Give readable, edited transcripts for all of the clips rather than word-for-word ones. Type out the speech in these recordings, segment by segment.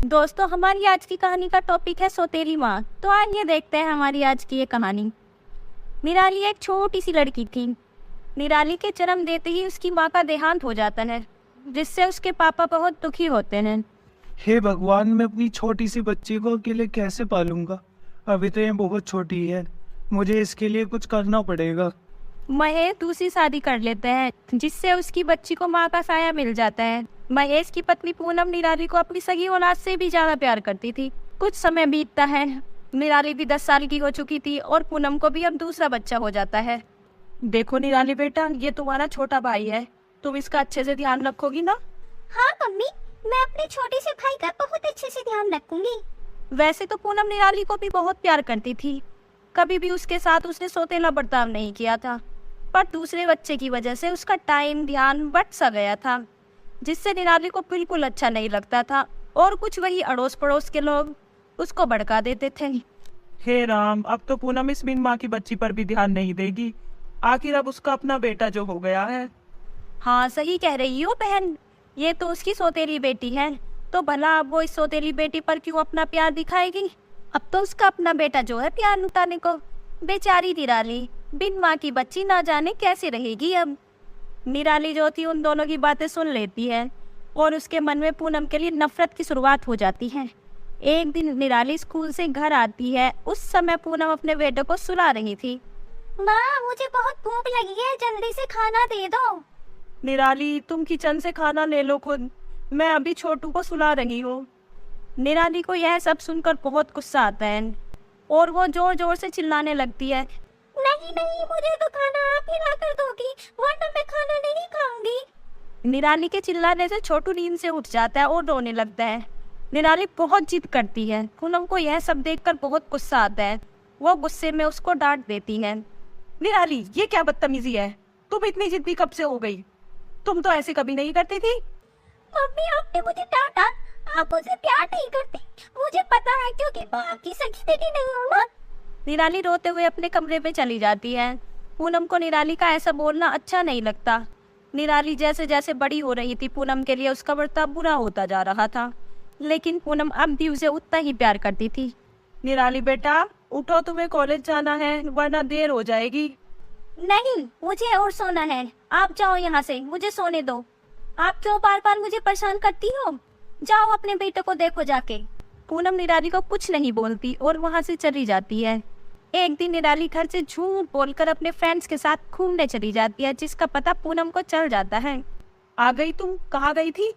दोस्तों, हमारी आज की कहानी का टॉपिक है सौतेली माँ। तो आइए देखते हैं हमारी आज की ये कहानी। निराली एक छोटी सी लड़की थी। निराली के जन्म देते ही उसकी माँ का देहांत हो जाता है, जिससे उसके पापा बहुत दुखी होते हैं। हे भगवान, मैं अपनी छोटी सी बच्ची को अकेले कैसे पालूंगा। अभी तो ये बहुत छोटी है, मुझे इसके लिए कुछ करना पड़ेगा। महेश दूसरी शादी कर लेते हैं, जिससे उसकी बच्ची को माँ का साया मिल जाता है। महेश की पत्नी पूनम निराली को अपनी सगी औलाद से भी ज्यादा प्यार करती थी। कुछ समय बीतता है। निराली भी 10 साल की हो चुकी थी और पूनम को भी अब दूसरा बच्चा हो जाता है। देखो निराली बेटा, ये तुम्हारा छोटा भाई है, तुम इसका अच्छे से ध्यान रखोगी ना? हाँ मम्मी, मैं अपने छोटे से भाई का बहुत अच्छे से ध्यान रखूंगी। वैसे तो पूनम निराली को भी बहुत प्यार करती थी। कभी भी उसके साथ उसने सौतेला बर्ताव नहीं किया था, पर दूसरे बच्चे की वजह से उसका टाइम ध्यान बट सा गया था, जिससे निराली को बिल्कुल अच्छा नहीं लगता था। और कुछ वही अड़ोस पड़ोस के लोग उसको भड़का देते थे। हे राम, अब तो पूनम इस बिन माँ की बच्ची पर भी ध्यान नहीं देगी। आखिर अब उसका अपना बेटा जो हो गया है। हाँ, सही कह रही हो बहन, ये तो उसकी सौतेली बेटी है, तो भला अब वो इस सौतेली बेटी पर क्यों अपना प्यार दिखाएगी? अब तो उसका अपना बेटा जो है प्यार लुटाने को। बेचारी निराली बिन माँ की बच्ची ना जाने कैसे रहेगी अब। निराली जो थी उन दोनों की बातें सुन लेती है और उसके मन में पूनम के लिए नफरत की शुरुआत हो जाती है। एक दिन निराली स्कूल से घर आती है। उस समय पूनम अपने बेटे को सुला रही थी। माँ, मुझे बहुत भूख लगी है, जल्दी से खाना दे दो। निराली, तुम किचन से खाना ले लो खुद, मैं अभी छोटू को सुला रही हूँ। निराली को यह सब सुनकर बहुत गुस्सा आता है और वो जोर जोर से चिल्लाने लगती है। नहीं नहीं, मुझे तो खाना आप ही ला कर दोगी, वरना मैं खाना नहीं खाऊंगी। निराली के चिल्लाने से छोटू नींद से उठ जाता है और रोने लगता है। निराली बहुत जिद करती है। पूनम को यह सब देखकर बहुत गुस्सा आता है। वो गुस्से में उसको डांट देती है। निराली, ये क्या बदतमीजी है? तुम इतनी जिद्दी कब से हो गई? तुम तो ऐसे कभी नहीं करती थी। मम्मी, आपने मुझे डांटा, आप मुझे प्यार नहीं करती। मुझे पता है, क्योंकि मैं आपकी सगी बेटी नहीं हूँ ना। निराली रोते हुए अपने कमरे में चली जाती है। पूनम को निराली का ऐसा बोलना अच्छा नहीं लगता। निराली जैसे जैसे बड़ी हो रही थी, पूनम के लिए उसका बर्ताव बुरा होता जा रहा था, लेकिन पूनम अब भी उसे उतना ही प्यार करती थी। निराली बेटा, उठो, तुम्हें कॉलेज जाना है, वरना देर हो जाएगी। नहीं, मुझे और सोना है। आप जाओ यहाँ से, मुझे सोने दो। आप क्यों बार बार मुझे परेशान करती हो? जाओ अपने बेटे को देखो जाके। पूनम निराली को कुछ नहीं बोलती और वहाँ से चली जाती है। एक दिन निराली घर से झूठ बोलकर अपने फ्रेंड्स के साथ घूमने चली जाती है, जिसका पता पूनम को चल जाता है। आ गई तुम? कहाँ गई थी?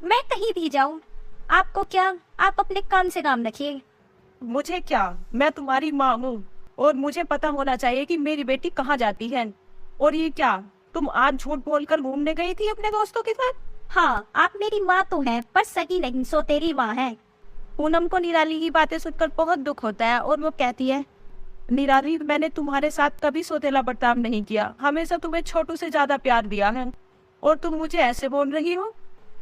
मैं कहीं भी जाऊँ, आपको क्या? आप अपने काम से काम रखिए। मुझे क्या, मैं तुम्हारी माँ हूँ और मुझे पता होना चाहिए कि मेरी बेटी कहाँ जाती है। और ये क्या, तुम आज झूठ बोलकर घूमने गई थी अपने दोस्तों के साथ? हाँ, आप मेरी माँ तो हैं, पर सगी नहीं, सौतेली माँ है। पूनम को निराली की बातें सुनकर बहुत दुख होता है और वो कहती है, निराली, मैंने तुम्हारे साथ कभी सौतेला बर्ताव नहीं किया, हमेशा तुम्हें छोटू से ज्यादा प्यार दिया है और तुम मुझे ऐसे बोल रही हो?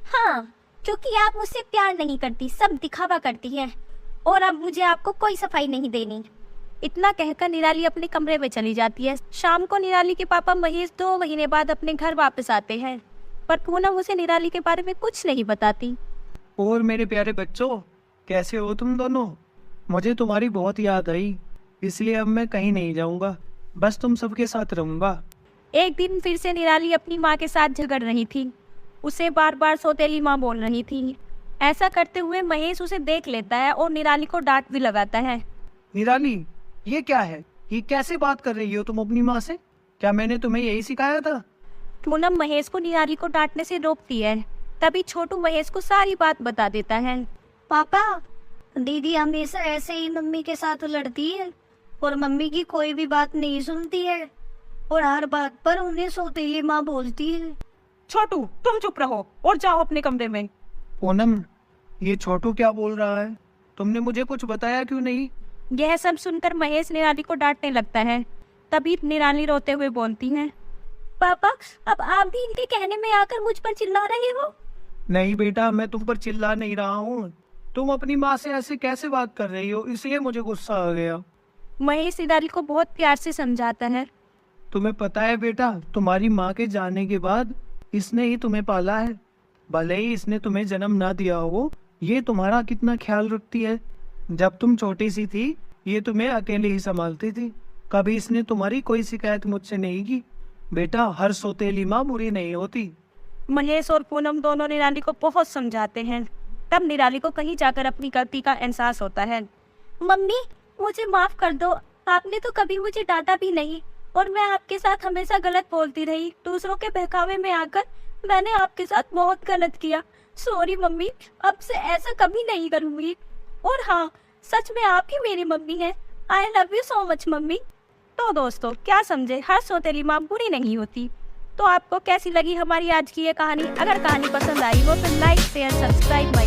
हाँ, क्योंकि आप मुझसे प्यार नहीं करती, सब दिखावा करती है, और अब मुझे आपको कोई सफाई नहीं देनी। इतना कहकर निराली अपने कमरे में चली जाती है। शाम को निराली के पापा महेश 2 महीने बाद अपने घर वापस आते हैं, पर पूनम उसे निराली के बारे में कुछ नहीं बताती। और मेरे प्यारे बच्चों, कैसे हो तुम दोनों? मुझे तुम्हारी बहुत याद आई, इसलिए अब मैं कहीं नहीं जाऊंगा, बस तुम सबके साथ रहूंगा। एक दिन फिर से निराली अपनी माँ के साथ झगड़ रही थी। उसे बार बार सौतेली माँ बोल रही थी। ऐसा करते हुए महेश उसे देख लेता है और निराली को डांट भी लगाता है। निराली, ये क्या है? ये कैसे बात कर रही हो तुम अपनी माँ से? क्या मैंने तुम्हें यही सिखाया था? पूनम महेश को निराली को डांटने से रोकती है। तभी छोटू महेश को सारी बात बता देता है। पापा, दीदी हमेशा ऐसे ही मम्मी के साथ लड़ती है और मम्मी की कोई भी बात नहीं सुनती है और हर बात पर उन्हें सौतेली माँ बोलती है। छोटू, तुम चुप रहो और जाओ अपने कमरे में। पूनम, ये छोटू क्या बोल रहा है? तुमने मुझे कुछ बताया क्यों नहीं? यह सब सुनकर महेश निराली को डांटने लगता है। तभी निराली रोते हुए बोलती है, पापा, अब आप भी इनके कहने में आकर मुझ पर चिल्ला रहे हो। नहीं बेटा, मैं तुम पर चिल्ला नहीं रहा हूँ। तुम अपनी माँ से ऐसे कैसे बात कर रही हो, इसलिए मुझे गुस्सा आ गया। महेश निराली को बहुत प्यार से समझाता है। तुम्हें पता है बेटा, तुम्हारी माँ के जाने के बाद इसने ही तुम्हें पाला है। भले ही इसने तुम्हें जन्म ना दिया हो, ये तुम्हारा कितना ख्याल रखती है। जब तुम छोटी सी थी ये तुम्हें अकेले ही संभालती थी, कभी इसने तुम्हारी कोई शिकायत मुझसे नहीं की। बेटा, हर सौतेली माँ बुरी नहीं होती। महेश और पूनम दोनों निराली को बहुत समझाते हैं, तब निराली को कहीं जाकर अपनी गलती का एहसास होता है। मम्मी मुझे माफ कर दो, आपने तो कभी मुझे डांटा भी नहीं और मैं आपके साथ हमेशा गलत बोलती रही। दूसरों के बहकावे में आकर मैंने आपके साथ बहुत गलत किया। सॉरी मम्मी, अब से ऐसा कभी नहीं करूंगी। और हाँ, सच में आप ही मेरी मम्मी हैं। I love you so much mummy. तो दोस्तों, क्या समझे, हर सौतेली माँ बुरी नहीं होती। तो आपको कैसी लगी हमारी आज की ये कहानी? अगर कहानी पसंद आई हो तो लाइक शेयर सब्सक्राइब माई